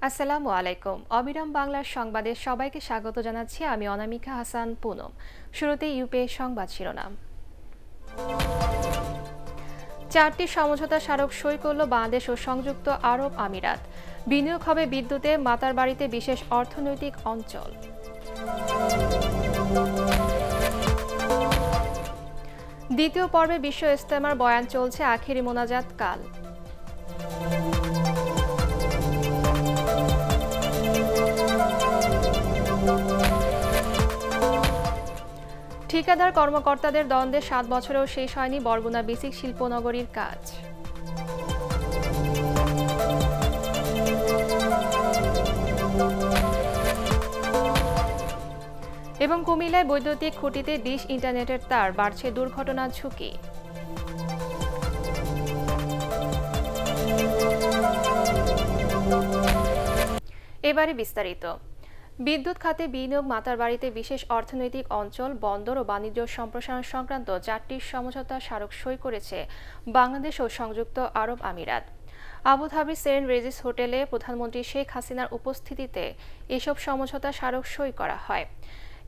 আসসালামু আলাইকুম। অবিরাম বাংলার সংবাদে সবাইকে স্বাগত জানাচ্ছি। আমি অনামিকা হাসান পুনম। শুরুতে ইউপে সংবাদ শিরোনাম। 4টি সমঝোতা স্মারক সই করল বাংলাদেশ ও সংযুক্ত আরব আমিরাত। বিনিয়োগ হবে বিদ্যুতে, মাতারবাড়িতে বিশেষ অর্থনৈতিক অঞ্চল। দ্বিতীয় পর্বে বিশ্ব ইজতেমার বয়ান চলছে, আখেরি মোনাজাত কাল। ঠিকাদার কর্মকর্তাদের দ্বন্দ্বে 7 বছরেও শেষ হয়নি বরগুনা বেসিক শিল্পনগরীর কাজ। এবং কুমিল্লায় বৈদ্যুতিক খুঁটিতে ডিশ ইন্টারনেটের তার, বাড়ছে দুর্ঘটনার ঝুঁকি। এবারে বিস্তারিত। বিদ্যুৎ খাতে বিনিয়োগ, মাতারবাড়িতে বিশেষ অর্থনৈতিক অঞ্চল, বন্দর ও বাণিজ্য সম্প্রসারণ সংক্রান্ত 4টি সমঝোতা স্মারক সই করেছে বাংলাদেশ ও সংযুক্ত আরব আমিরাত। আবুধাবির সেরেন রেজিস হোটেলে প্রধানমন্ত্রী শেখ হাসিনার উপস্থিতিতে এসব সমঝোতা স্মারক সই করা হয়।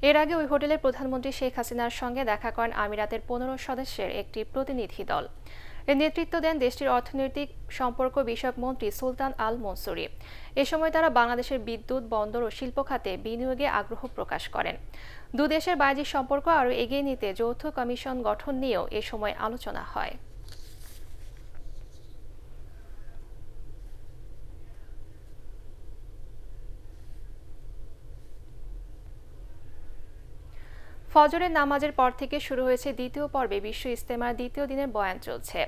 এর আগে ওই হোটেলে প্রধানমন্ত্রী শেখ হাসিনার সঙ্গে দেখা করেন আমিরাতের 15 সদস্যের একটি প্রতিনিধি দল। এর নেতৃত্ব দেন দেশটির অর্থনৈতিক সম্পর্ক বিষয়ক মন্ত্রী সুলতান আল মনসুরি। এ সময় তারা বাংলাদেশের বিদ্যুৎ, বন্দর ও শিল্প খাতে বিনিয়োগে আগ্রহ প্রকাশ করেন। দুদেশের বাণিজ্যিক সম্পর্ক আরও এগিয়ে নিতে যৌথ কমিশন গঠন নিয়েও এ সময় আলোচনা হয়। ফজরের নামাজের পর থেকে শুরু হয়েছে দ্বিতীয় পর্বে বিশ্ব ইজতেমার দ্বিতীয় দিনের বয়ান চলছে।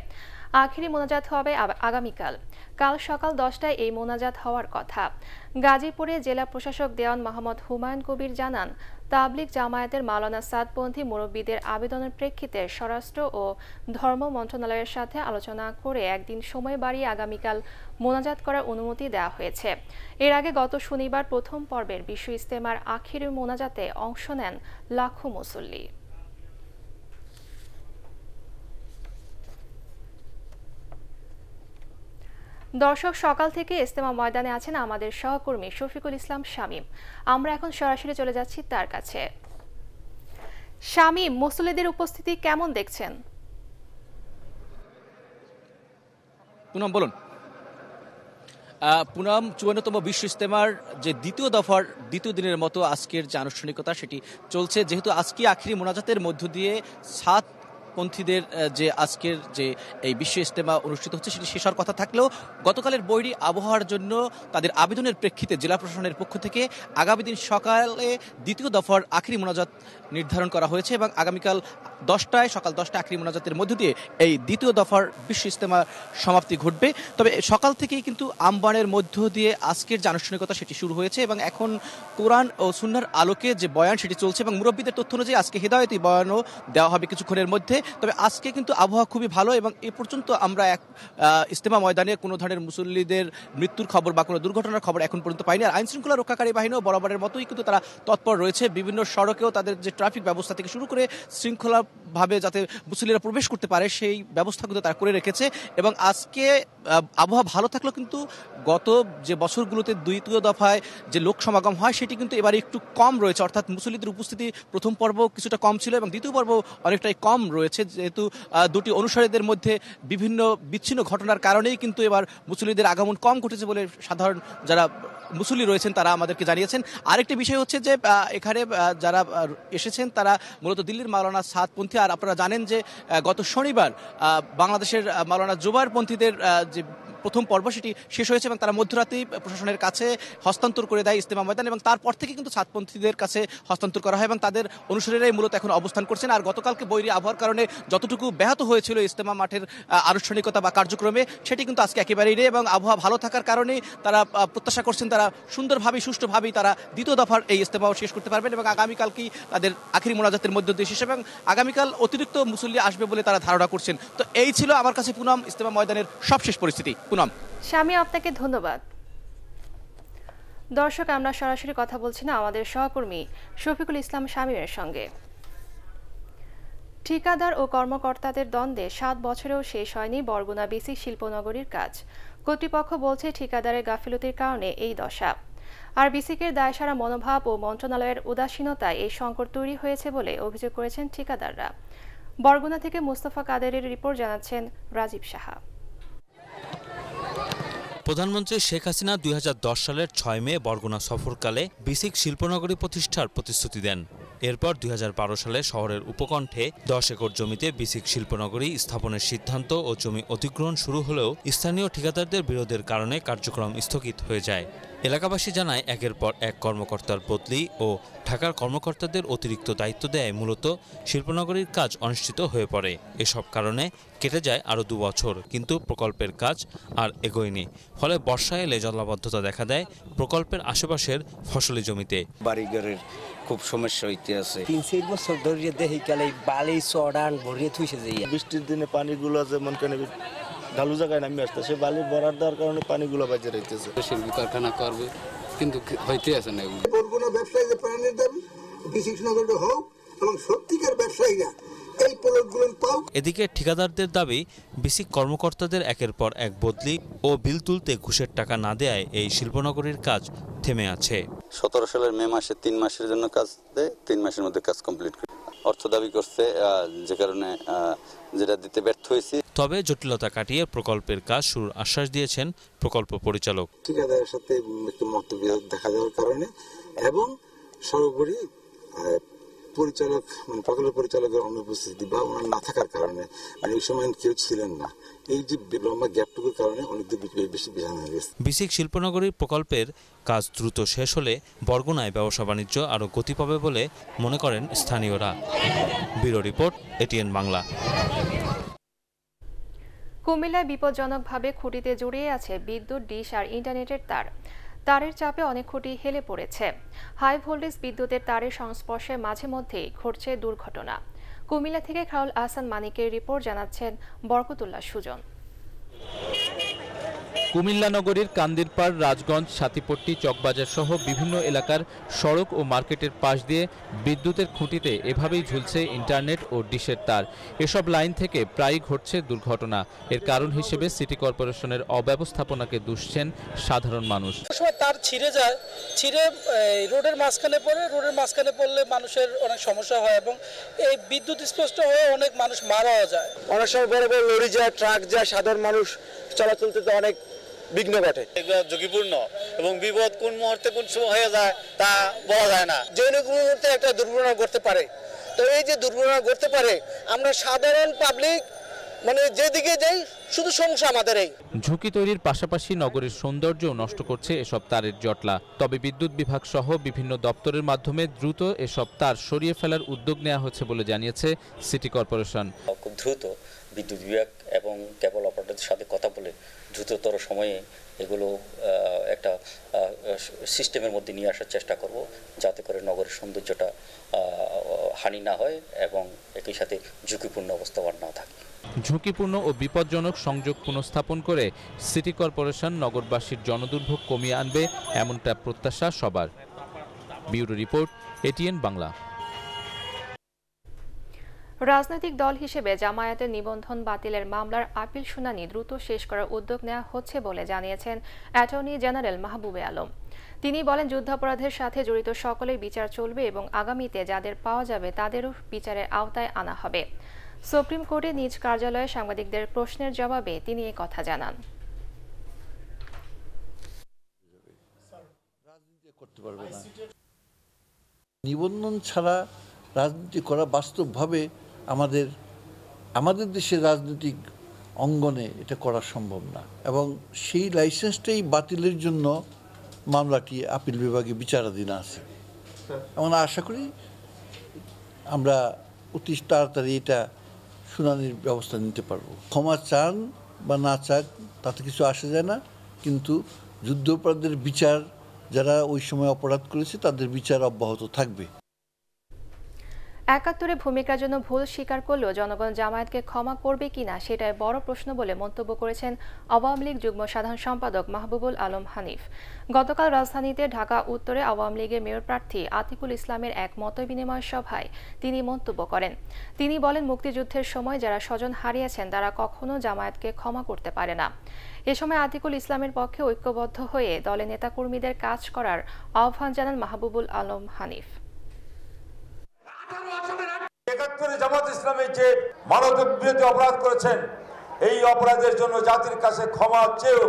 আখেরি মোনাজাত হবে আগামীকাল। কাল সকাল 10টায় এই মোনাজাত হওয়ার কথা। গাজীপুরে জেলা প্রশাসক দেওয়ান মোহাম্মদ হুমায়ুন কবির জানান, তাবলিগ জামায়াতের মাওলানা সাদপন্থী মুরব্বীদের আবেদনের প্রেক্ষিতে স্বরাষ্ট্র ও ধর্ম মন্ত্রণালয়ের সাথে আলোচনা করে একদিন সময় বাড়িয়ে আগামীকাল মোনাজাত করার অনুমতি দেওয়া হয়েছে। এর আগে গত শনিবার প্রথম পর্বের বিশ্ব ইজতেমার আখেরি মোনাজাতে অংশ নেন লাখো মুসল্লি। দর্শক, সকাল থেকে ইজতেমা ময়দানে আছেন আমাদের সহকর্মী শফিকুল ইসলাম শামীম। আমরা এখন সরাসরি চলে যাচ্ছি তার কাছে। শামীম, মুসল্লিদের উপস্থিতি কেমন দেখছেন? পুনম বলুন। পুনম, 54তম বিশ্ব ইজতেমার যে দ্বিতীয় দফার দ্বিতীয় দিনের মতো আজকের যে আনুষ্ঠানিকতা সেটি চলছে। যেহেতু আজকে আখেরি মোনাজাতের মধ্য দিয়ে পন্থীদের যে আজকের যে এই বিশ্ব ইজতেমা অনুষ্ঠিত হচ্ছে সেটি শেষ হওয়ার কথা থাকলেও গতকালের বৈরী আবহাওয়ার জন্য তাদের আবেদনের প্রেক্ষিতে জেলা প্রশাসনের পক্ষ থেকে আগামী দিন সকালে দ্বিতীয় দফার আখেরি মোনাজাত নির্ধারণ করা হয়েছে এবং আগামীকাল 10টায় সকাল 10টায় আখেরি মোনাজাতের মধ্য দিয়ে এই দ্বিতীয় দফার বিশ্ব ইজতেমা সমাপ্তি ঘটবে। তবে সকাল থেকেই কিন্তু আমবানের মধ্য দিয়ে আজকের যে আনুষ্ঠানিকতা সেটি শুরু হয়েছে এবং এখন কোরআন ও সুন্নাহর আলোকে যে বয়ান সেটি চলছে এবং মুরব্বীদের তথ্য অনুযায়ী আজকে হেদায়েতি বয়ানও দেওয়া হবে কিছুক্ষণের মধ্যে। তবে আজকে কিন্তু আবহাওয়া খুবই ভালো এবং এ পর্যন্ত আমরা ইজতেমা ময়দানে কোনো ধরনের মুসল্লিদের মৃত্যুর খবর বা কোনো দুর্ঘটনার খবর এখন পর্যন্ত পাইনি। আর আইনশৃঙ্খলা রক্ষাকারী বাহিনীও বরাবরের মতোই কিন্তু তারা তৎপর রয়েছে। বিভিন্ন সড়কেও তাদের যে ট্রাফিক ব্যবস্থা থেকে শুরু করে শৃঙ্খলাভাবে যাতে মুসল্লিরা প্রবেশ করতে পারে সেই ব্যবস্থা কিন্তু তারা করে রেখেছে। এবং আজকে আবহাওয়া ভালো থাকলেও কিন্তু গত যে বছরগুলোতে দ্বিতীয় দফায় যে লোক সমাগম হয় সেটি কিন্তু এবারে একটু কম রয়েছে, অর্থাৎ মুসল্লিদের উপস্থিতি প্রথম পর্ব কিছুটা কম ছিল এবং দ্বিতীয় পর্ব অনেকটাই কম রয়েছে। যেহেতু দুটি অনুসারীদের মধ্যে বিভিন্ন বিচ্ছিন্ন ঘটনার কারণেই কিন্তু এবার মুসল্লিদের আগমন কম ঘটেছে বলে সাধারণ যারা মুসল্লি রয়েছেন তারা আমাদেরকে জানিয়েছেন। আরেকটি বিষয় হচ্ছে যে এখানে যারা এসেছেন তারা মূলত দিল্লির মাওলানা সাদপন্থী। আর আপনারা জানেন যে গত শনিবার বাংলাদেশের মাওলানা জুবায়েরপন্থীদের যে প্রথম পর্ব সেটি শেষ হয়েছে এবং তারা মধ্যরাতেই প্রশাসনের কাছে হস্তান্তর করে দেয় ইজতেমা ময়দান এবং তারপর থেকে কিন্তু সাদপন্থীদের কাছে হস্তান্তর করা হয় এবং তাদের অনুসারীরাই মূলত এখন অবস্থান করছেন। আর গতকালকে বৈরী আবহাওয়ার কারণে যতটুকু ব্যাহত হয়েছিল ইজতেমা মাঠের আনুষ্ঠানিকতা বা কার্যক্রমে সেটি কিন্তু আজকে একেবারেই নেই এবং আবহাওয়া ভালো থাকার কারণেই তারা প্রত্যাশা করছেন তারা সুন্দরভাবে সুষ্ঠুভাবেই তারা দ্বিতীয় দফার এই ইজতেমাও শেষ করতে পারবেন এবং আগামীকালকেই তাদের আখেরি মোনাজাতের মধ্য দিয়ে শেষ এবং আগামীকাল অতিরিক্ত মুসল্লি আসবে বলে তারা ধারণা করছেন। তো এই ছিল আমার কাছে পুনম ইজতেমা ময়দানের সবশেষ পরিস্থিতি। পুনম। শামীম, আপনাকে ধন্যবাদ। দর্শক, আমরা সরাসরি কথা বলছি না আমাদের সহকর্মী শফিকুল ইসলাম শামীমের সঙ্গে। ঠিকাদার ও কর্মকর্তাদের দ্বন্দ্বে 7 বছরেও শেষ হয়নি বরগুনা বেসিক শিল্পনগরীর কাজ। কর্তৃপক্ষ বলছে ঠিকাদারের গাফিলতির কারণে এই দশা। আর বিসিকের দায়সারা মনোভাব ও মন্ত্রণালয়ের উদাসীনতায় এই সংকট তৈরি হয়েছে বলে অভিযোগ করেছেন ঠিকাদাররা। বরগুনা থেকে মুস্তফা কাদেরের রিপোর্ট জানাচ্ছেন রাজীব সাহা। প্রধানমন্ত্রী শেখ হাসিনা ২০১০ সালের ৬ মে বরগুনা সফরকালে বিসিক শিল্পনগরী প্রতিষ্ঠার প্রতিশ্রুতি দেন। এরপর ২০১২ সালে শহরের উপকণ্ঠে ১০ একর জমিতে বিসিক শিল্পনগরী স্থাপনের সিদ্ধান্ত ও জমি অধিগ্রহণ শুরু হলেও স্থানীয় ঠিকাদারদের বিরোধের কারণে কার্যক্রম স্থগিত হয়ে যায়। এলাকাবাসী জানায় একের পর এক কর্মকর্তার বদলি ও ঢাকার কর্মকর্তাদের অতিরিক্ত দায়িত্ব দেয় মূলত শিল্পনগরীর কাজ অনিশ্চিত হয়ে পড়ে। এসব কারণে কেটে যায় আরও ২ বছর, কিন্তু প্রকল্পের কাজ আর এগোয়নি। ফলে বর্ষা এলে জলাবদ্ধতা দেখা দেয় প্রকল্পের আশেপাশের ফসলি জমিতে। বাড়িঘরের খুব সমস্যা হইতে আছে। ৩-৪ বছর ধরে দেখি কালে বালি চড়ান ভরিয়ে থুইছে যাই। বৃষ্টির দিনে পানিগুলো যেমন কেন ঢালু জায়গায় নামে আসতে, সে বালি ভরার দেওয়ার কারণে পানিগুলো বাজে রইতেছে। শিল্প কারখানা করবে কিন্তু হইতে আছে না। বরগুনা ব্যবসায়ীদের প্রাণের দাবি বিসিক নগরটা হোক এবং সত্যিকার ব্যবসায়ীরা এই প্লটগুলো পাও। এদিকে ঠিকাদারদের দাবি বিসিক কর্মকর্তাদের একের পর এক বদলি ও বিল তুলতে ঘুষের টাকা না দেয়ায় এই শিল্পনগরীর কাজ থেমে আছে। ১৭ সালের মে মাসে ৩ মাসের জন্য কাজ দেয়, ৩ মাসের মধ্যে কাজ কমপ্লিট করে অর্থ দাবি করছে, যে কারণে যেটা দিতে ব্যর্থ হয়েছি। তবে জটিলতা কাটিয়ে প্রকল্পের কাজ শুরুর আশ্বাস দিয়েছেন প্রকল্প পরিচালক। ঠিকাদারের সাথে একটু মতবিরোধ দেখা যাওয়ার কারণে এবং সর্বোপরি পরিচালক প্রকল্প পরিচালকের অনুপস্থিতি বা ওনার না থাকার কারণে এই সময় কেউ ছিলেন না, এই যে লম্বা গ্যাপটুকুর কারণে অনেক বেশি বিধান হয়ে গেছে। বিসিক শিল্পনগরীর প্রকল্পের কাজ দ্রুত শেষ হলে বরগুনায় ব্যবসা বাণিজ্য আরও গতি পাবে বলে মনে করেন স্থানীয়রা। Bureau report, ATN Bangla. কুমিল্লায় বিপজ্জনকভাবে খুঁটিতে জড়িয়ে আছে বিদ্যুৎ, ডিশ আর ইন্টারনেটের তার। তারের চাপে অনেক খুঁটি হেলে পড়েছে। হাই ভোল্টেজ বিদ্যুতের তারের সংস্পর্শে মাঝে মধ্যেই ঘটছে দুর্ঘটনা। কুমিল্লা থেকে খায়রুল আহসান মানিকের রিপোর্ট জানাচ্ছেন বরকতুল্লাহ সুজন। কুমিল্লা নগরীর কান্দিরপাড়, রাজগঞ্জ, সাতিপট্টি, চকবাজার সহ বিভিন্ন এলাকার সড়ক ও মার্কেটের পাশ দিয়ে বিদ্যুতের খুঁটিতে এভাবেই ঝুলছে ইন্টারনেট ও ডিশের তার। এসব লাইন থেকে প্রায়ই ঘটছে দুর্ঘটনা। এর কারণ হিসেবে সিটি কর্পোরেশনের অব্যবস্থাপনাকে দুষছেন সাধারণ মানুষ। তার ছিঁড়ে যায়, ছিঁড়ে রোডের মাঝখানে পড়ে, রোডের মাঝখানে পড়লে মানুষের অনেক সমস্যা হয় এবং এই বিদ্যুৎ স্পষ্ট হয়ে অনেক মানুষ মারাও যায়। অনেক সময় বড় বড় লরি যায়, ট্রাক যায়, সাধারণ মানুষ চলাচলতে অনেক বিঘ্ন ঘটে। এগুলো ঝুঁকিপূর্ণ এবং বিপদ কোন মুহূর্তে কোন সময় হয়ে যায় তা বলা যায় না। যে কোনো মুহূর্তে একটা দুর্ঘটনা ঘটতে পারে। তো এই যে দুর্ঘটনা ঘটতে পারে, আমরা সাধারণ পাবলিক যেদিকে যাই শুধু সমস্যা আমাদের। এই ঝুঁকি তৈরির পাশাপাশি নগরীর সৌন্দর্য নষ্ট করছে এসব তারের জটলা। তবে বিদ্যুৎ বিভাগ সহ বিভিন্ন দপ্তরের মাধ্যমে দ্রুত এসব তার সরিয়ে ফেলার উদ্যোগ নেওয়া হচ্ছে বলে জানিয়েছে সিটি কর্পোরেশন। খুব দ্রুত বিদ্যুৎ বিভাগ এবং কেবল অপারেটরদের সাথে কথা বলে দ্রুততর সময়ে এগুলো একটা সিস্টেমের মধ্যে নিয়ে আসার চেষ্টা করব, যাতে করে নগরের সৌন্দর্যটা হানি না হয় এবং একই সাথে ঝুঁকিপূর্ণ অবস্থান না থাকে। ঝুঁকিপূর্ণ ও বিপজ্জনক সংযোগ পুনঃস্থাপন করে সিটি কর্পোরেশন নগরবাসীর জনদুর্ভোগ কমিয়ে আনবে, এমনটা প্রত্যাশা সবার। Bureau report, ATN Bangla. রাজনৈতিক দল হিসেবে জামায়াতের নিবন্ধন বাতিলের মামলার আপিল শুনানি দ্রুত শেষ করার উদ্যোগ নেওয়া হচ্ছে বলে জানিয়েছেন অ্যাটর্নি জেনারেল মাহবুবে আলম। তিনি বলেন, যুদ্ধাপরাধের সাথে জড়িত সকলের বিচার চলবে এবং আগামীতে যাদের পাওয়া যাবে তাদেরও বিচারের আওতায় আনা হবে। সুপ্রিম কোর্টে নিজ কার্যালয়ে সাংবাদিকদের প্রশ্নের জবাবে তিনি এই কথা জানান। নিবন্ধন ছাড়া রাজনীতি করা বাস্তবভাবে আমাদের দেশের রাজনৈতিক অঙ্গনে এটা করা সম্ভব না, এবং সেই লাইসেন্সটাই বাতিলের জন্য মামলাটি আপিল বিভাগে বিচারাধীন আছে। আমরা আশা করি আমরা অতি তাড়াতাড়ি এটা শুনানির ব্যবস্থা নিতে পারবো। ক্ষমা চান বা না চান তাতে কিছু আসে যায় না, কিন্তু যুদ্ধাপরাধের বিচার, যারা ওই সময় অপরাধ করেছে তাদের বিচার অব্যাহত থাকবে। একাত্তরে ভূমিকার জন্য ভুল স্বীকার করলেও জনগণ জামায়াতকে ক্ষমা করবে কিনা সেটাই বড় প্রশ্ন বলে মন্তব্য করেছেন আওয়ামী লীগ যুগ্ম সাধারণ সম্পাদক মাহবুবুল আলম হানিফ। গতকাল রাজধানীতে ঢাকা উত্তরে আওয়ামী লীগের মেয়র প্রার্থী আতিকুল ইসলামের এক মতবিনিময় সভায় তিনি মন্তব্য করেন। তিনি বলেন, মুক্তিযুদ্ধের সময় যারা স্বজন হারিয়েছেন তারা কখনো জামায়াতকে ক্ষমা করতে পারে না। এ সময় আতিকুল ইসলামের পক্ষে ঐক্যবদ্ধ হয়ে দলের নেতাকর্মীদের কাজ করার আহ্বান জানান মাহবুবুল আলম হানিফ। ৭১ জামাত ইসলামী যে মানববিরোধী অপরাধ করেছেন, এই অপরাধের জন্য জাতির কাছে ক্ষমা চেয়েও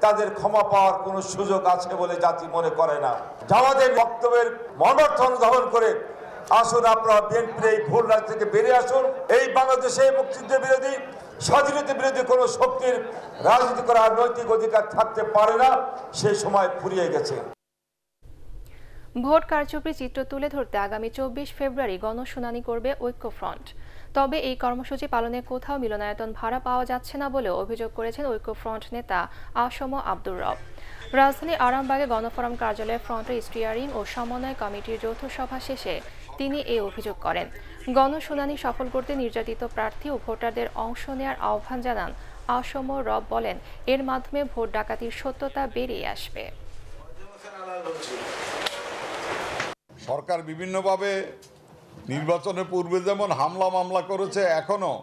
তাদের ক্ষমা পাওয়ার কোনো সুযোগ আছে বলে জাতি মনে করে না। জামাতের বক্তব্যের মর্মার্থ অনুধাবন করে আসুন আপনারা বিএনপির এই ভুল রাজ থেকে বেরিয়ে আসুন। এই বাংলাদেশে মুক্তিযুদ্ধ বিরোধী স্বাধীনতা বিরোধী কোনো শক্তির রাজনীতি করার নৈতিক অধিকার থাকতে পারে না, সেই সময় ফুরিয়ে গেছে। ভোট কারচুপির চিত্র তুলে ধরতে আগামী ২৪ ফেব্রুয়ারি গণশুনানি করবে ঐক্যফ্রন্ট। তবে এই কর্মসূচি পালনে কোথাও মিলনায়তন ভাড়া পাওয়া যাচ্ছে না বলেও অভিযোগ করেছেন ঐক্যফ্রন্ট নেতা আসম আব্দুর রব। রাজধানী আরামবাগে গণফোরাম কার্যালয়ে ফ্রন্টের স্টিয়ারিং ও সমন্বয় কমিটির যৌথ সভা শেষে তিনি এই অভিযোগ করেন। গণশুনানি সফল করতে নির্যাতিত প্রার্থী ও ভোটারদের অংশ নেওয়ার আহ্বান জানান আসম রব। বলেন, এর মাধ্যমে ভোট ডাকাতির সত্যতা বেরিয়ে আসবে। সরকার বিভিন্নভাবে নির্বাচনের পূর্বে যেমন হামলা মামলা করেছে, এখনও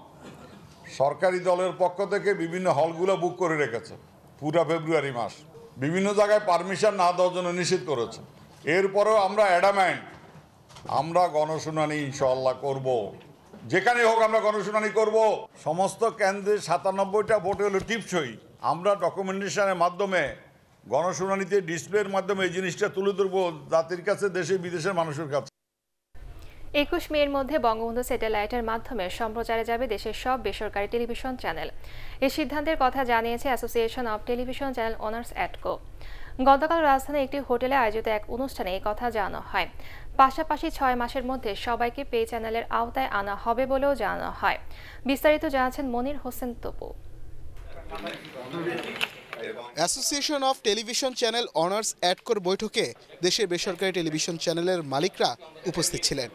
সরকারি দলের পক্ষ থেকে বিভিন্ন হলগুলো বুক করে রেখেছে পুরা ফেব্রুয়ারি মাস। বিভিন্ন জায়গায় পারমিশন না দেওয়ার জন্য নিষেধ করেছে। এরপরেও আমরা অ্যাডামেন্ট, আমরা গণশুনানি ইনশাআল্লাহ করব। যেখানে হোক আমরা গণশুনানি করব। সমস্ত কেন্দ্রে ৯৭টা ভোটে হলো টিপসই। আমরা ডকুমেন্টেশনের মাধ্যমে গণশুনানিতে ডিসপ্লের মাধ্যমে এই জিনিসটা তুলে ধরবো জাতির কাছে, দেশে বিদেশের মানুষের কাছে। ২১ মের মধ্যে বঙ্গবন্ধু স্যাটেলাইটের মাধ্যমে সম্প্রচারে যাবে দেশের সব বেসরকারি টেলিভিশন চ্যানেল। এই সিদ্ধান্তের কথা জানিয়েছে association of television channel owners অ্যাটকো। গতকাল রাজধানীর একটি হোটেলে আয়োজিত এক অনুষ্ঠানে এই কথা জানানো হয়। পাশাপাশি ৬ মাসের মধ্যে সবাইকে পে চ্যানেলের আওতায় আনা হবে বলেও জানানো হয়। বিস্তারিত জানাচ্ছেন Monir Hossain Topu. Association of television channel owners অ্যাটকোর বৈঠকে দেশের বেসরকারি টেলিভিশন চ্যানেলের মালিকরা উপস্থিত ছিলেন।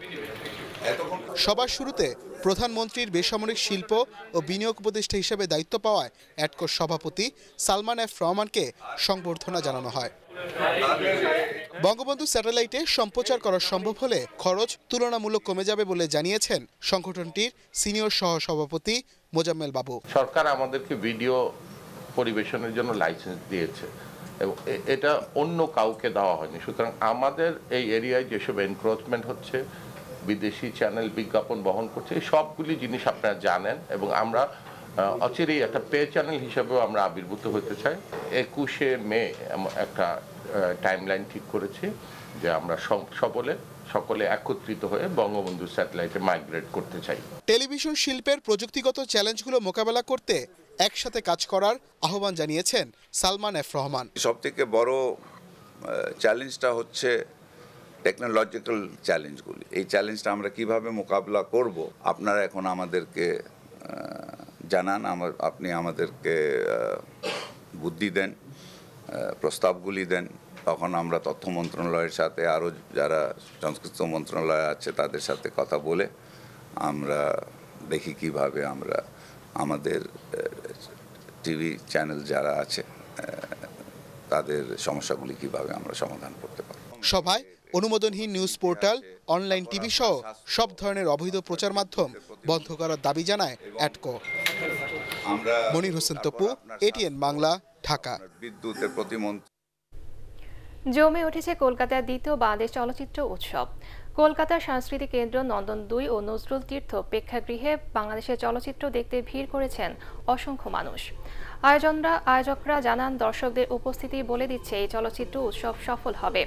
সবার শুরুতে প্রধানমন্ত্রীর বেসামরিক শিল্প ও বিনিয়োগ উপদেষ্টা হিসেবে দায়িত্ব পাওয়ায় অ্যাটকোর সভাপতি সালমান এফ রহমানকে সংবর্ধনা জানানো হয়। বঙ্গবন্ধু স্যাটেলাইটে সম্প্রচার করা সম্ভব হলে খরচ তুলনামূলক কমে যাবে বলে জানিয়েছেন সংগঠনটির সিনিয়র সহসভাপতি মোজাম্মেল বাবু। সরকার আমাদেরকে ভিডিও পরিবেশনের জন্য লাইসেন্স দিয়েছে এবং এটা অন্য কাউকে দেওয়া হয়নি। সুতরাং আমাদের এই এরিয়ায় যেসব এনক্রোচমেন্ট হচ্ছে, বিদেশি চ্যানেল বিজ্ঞাপন বহন করছে, এই সবগুলি জিনিস আপনারা জানেন এবং আমরা অচিরেই একটা পে চ্যানেল হিসেবেও আমরা আবির্ভূত হতে চাই। ২১শে মে একটা টাইমলাইন ঠিক করেছি যে আমরা সকলে একত্রিত হয়ে বঙ্গবন্ধু স্যাটেলাইটে মাইগ্রেট করতে চাই। টেলিভিশন শিল্পের প্রযুক্তিগত চ্যালেঞ্জগুলো মোকাবেলা করতে একসাথে কাজ করার আহ্বান জানিয়েছেন সালমান এফ রহমান। সবথেকে বড় চ্যালেঞ্জটা হচ্ছে টেকনোলজিক্যাল চ্যালেঞ্জগুলি। এই চ্যালেঞ্জটা আমরা কিভাবে মোকাবিলা করব, আপনারা এখন আমাদেরকে জানান, আপনি আমাদেরকে বুদ্ধি দেন, প্রস্তাবগুলি দেন। তখন আমরা তথ্য মন্ত্রণালয়ের সাথে আরও যারা সংশ্লিষ্ট মন্ত্রণালয় আছে তাদের সাথে কথা বলে আমরা দেখি কিভাবে আমরা আমাদের টিভি চ্যানেল যারা আছে তাদের সমস্যাগুলি কিভাবে আমরা সমাধান করতে পারি। সভায় অনুমোদনহীন নিউজ পোর্টাল, অনলাইন টিভি সহ সব ধরনের অবৈধ প্রচার মাধ্যম বন্ধ করার দাবি জানায় অ্যাটকো। মনির হোসেন তপু, এটিএন বাংলা, ঢাকা। বিদ্যুতের প্রতিমন্ত্রী। জমে উঠেছে কলকাতার দ্বিতীয় বাংলাদেশ চলচ্চিত্র উৎসব। কলকাতার সাংস্কৃতিক কেন্দ্র নন্দন ২ ও নজরুল তীর্থ প্রেক্ষাগৃহে বাংলাদেশের চলচ্চিত্র দেখতে ভিড় করেছেন অসংখ্য মানুষ। আয়োজকরা জানান, দর্শকদের উপস্থিতি বলে দিচ্ছে এই চলচ্চিত্র উৎসব সফল হবে।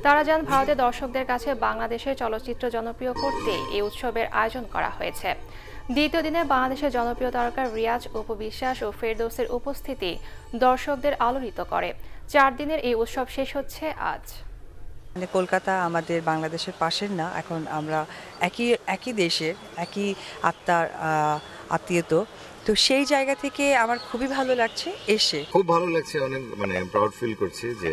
তারা জানান, ভারতের দর্শকদের কাছে বাংলাদেশের চলচ্চিত্র জনপ্রিয় করতে এই উৎসবের আয়োজন করা হয়েছে। দ্বিতীয় দিনে বাংলাদেশের জনপ্রিয় তারকা রিয়াজ, অপু বিশ্বাস ও ফেরদৌসের উপস্থিতি দর্শকদের আলোড়িত করে। ৪ দিনের এই উৎসব শেষ হচ্ছে আজ। কলকাতা আমাদের বাংলাদেশের পাশের না, এখন আমরা একই দেশের, একই আত্মার আত্মীয়ত। তো সেই জায়গা থেকে আমার খুবই ভালো লাগছে এসে। খুব ভালো লাগছে, অনেক প্রাউড ফিল করছি যে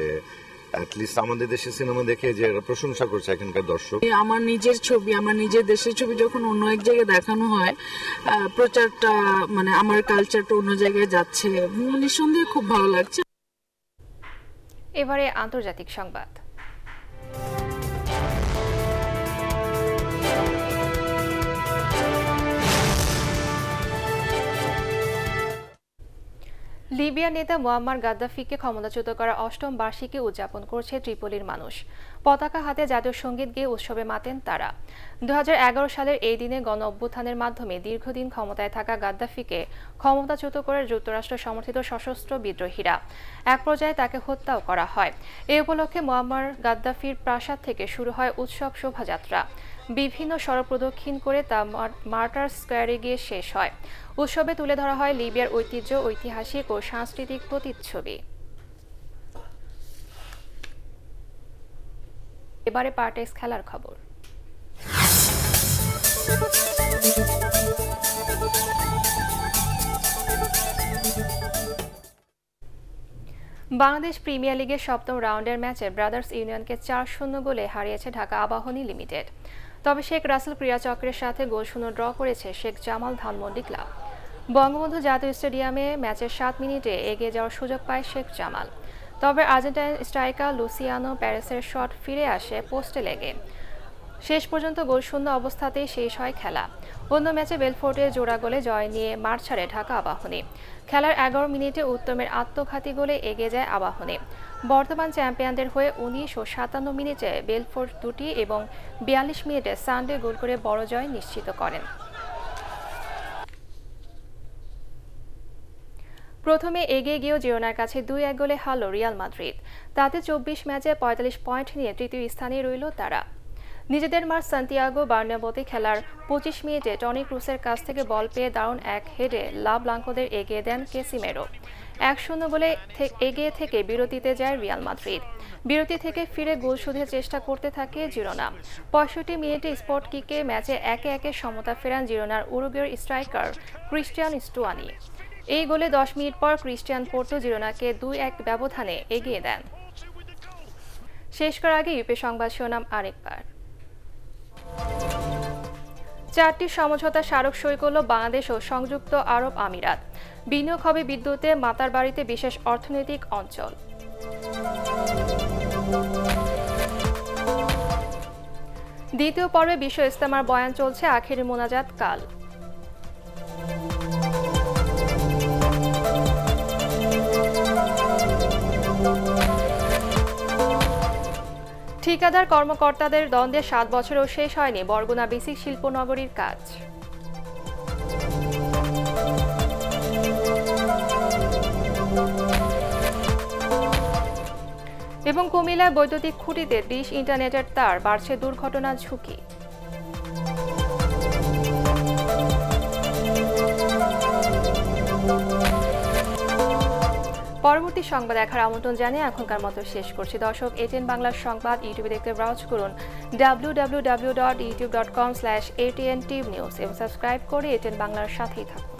অ্যাটলিস্ট আমাদের দেশের সিনেমা দেখে যে প্রশংসা করছে এখানকার দর্শক। আমার নিজের ছবি, আমার নিজের দেশের ছবি যখন অন্য এক জায়গায় দেখানো হয়, প্রচারটা মানে আমার কালচারটা অন্য জায়গায় যাচ্ছে, নিঃসন্দেহে খুব ভালো লাগছে। এবারে আন্তর্জাতিক সংবাদ। লিবিয়ার নেতা মুয়াম্মার গাদ্দাফিকে ক্ষমতাচ্যুত করার ৮ম বার্ষিকী উদযাপন করছে ত্রিপোলির মানুষ। পতাকা হাতে জাতীয় সঙ্গীত গেয়ে উৎসবে মাতেন তারা। ২০১১ সালের এই দিনে গণ অভ্যুত্থানের মাধ্যমে দীর্ঘদিন ক্ষমতায় থাকা গাদ্দাফিকে ক্ষমতাচ্যুত করে যুক্তরাষ্ট্র সমর্থিত সশস্ত্র বিদ্রোহীরা। এক পর্যায়ে তাকে হত্যাও করা হয়। এ উপলক্ষে মুয়াম্মার গাদ্দাফির প্রাসাদ থেকে শুরু হয় উৎসব শোভাযাত্রা। বিভিন্ন সড়ক প্রদক্ষিণ করে তা মার্টার স্কয়ারে গিয়ে শেষ হয়। উৎসবে তুলে ধরা হয় লিবিয়ার ঐতিহ্য, ঐতিহাসিক ও সাংস্কৃতিক প্রতিচ্ছবি। এবারে পার্টেক্স খেলার খবর। বাংলাদেশ প্রিমিয়ার লিগের ৭ম রাউন্ডের ম্যাচে ব্রাদার্স ইউনিয়নকে ৪-০ গোলে হারিয়েছে ঢাকা আবাহনী লিমিটেড। তবে শেখ রাসেল ক্রীড়াচক্রের সাথে গোলশূন্য ড্র করেছে শেখ জামাল ধানমন্ডি ক্লাব। বঙ্গবন্ধু জাতীয় স্টেডিয়ামে ম্যাচের ৭ মিনিটে এগিয়ে যাওয়ার সুযোগ পায় শেখ জামাল। তবে আর্জেন্টাইন স্ট্রাইকার লুসিয়ানো প্যারেসের শট ফিরে আসে পোস্টে লেগে। শেষ পর্যন্ত গোলশূন্য অবস্থাতেই শেষ হয় খেলা। অন্য ম্যাচে বেলফোর্টে জোড়া গোলে জয় নিয়ে মাঠ ছাড়ে ঢাকা আবাহনী। খেলার ১১ মিনিটে উত্তমের আত্মঘাতী গোলে এগিয়ে যায় আবাহনী। বর্তমান চ্যাম্পিয়নদের হয়ে ১৯ ও ৫৭ মিনিটে বেলফোর্ট দুটি এবং ৪২ মিনিটে সানডে গোল করে বড় জয় নিশ্চিত করেন। প্রথমে এগিয়ে গিয়েও জিরোনার কাছে ২-১ গোলে হারল রিয়াল মাদ্রিদ। তাতে ২৪ ম্যাচে ৪৫ পয়েন্ট নিয়ে তৃতীয় স্থানে রইল তারা। নিজেদের মাঠ সান্তিয়াগো বার্নাব্যুতে খেলার ২৫ মিনিটে টনি ক্রুসের কাছ থেকে বল পেয়ে দারুণ এক হেডে লা ব্লাঙ্কোদের এগিয়ে দেন ক্যাসিমেরো। ১-০ গোলে এগিয়ে থেকে বিরতিতে যায় রিয়াল মাদ্রিদ। বিরতি থেকে ফিরে গোল শোধের চেষ্টা করতে থাকে জিরোনা। ৬৫ মিনিটে স্পট কিকে ম্যাচে একে একে সমতা ফেরান জিরোনার উরুগুয়ের স্ট্রাইকার ক্রিস্টিয়ান স্টুয়ানি। এই গোলে ১০ মিনিট পর ক্রিস্টিয়ান পোর্তো জিরোনাকে ২-১ ব্যবধানে এগিয়ে দেন। শেষ করার আগে ইউপি সংবাদ শিরোনাম আরেকবার। ৪টি সমঝোতা স্মারক সই করল বাংলাদেশ ও সংযুক্ত আরব আমিরাত। বিনিয়োগ হবে বিদ্যুতে, মাতারবাড়িতে বিশেষ অর্থনৈতিক অঞ্চল। দ্বিতীয় পর্বে বিশ্ব ইজতেমার বয়ান চলছে, আখেরি মোনাজাত কাল। ঠিকাদার কর্মকর্তাদের দ্বন্দ্বে ৭ বছরেও শেষ হয়নি বরগুনা বেসিক শিল্পনগরীর কাজ। এবং কুমিল্লায় বৈদ্যুতিক খুঁটিতে ডিশ ইন্টারনেটের তার, বাড়ছে দুর্ঘটনার ঝুঁকি। পরবর্তী সংবাদ দেখার আমন্ত্রণ জানিয়ে এখনকার মতো শেষ করছি। দর্শক, এটিএন বাংলার সংবাদ ইউটিউবে দেখতে ব্রাউজ করুন www.youtube.com/ATN News এবং সাবস্ক্রাইব করে এটিএন বাংলার সাথেই থাকুন।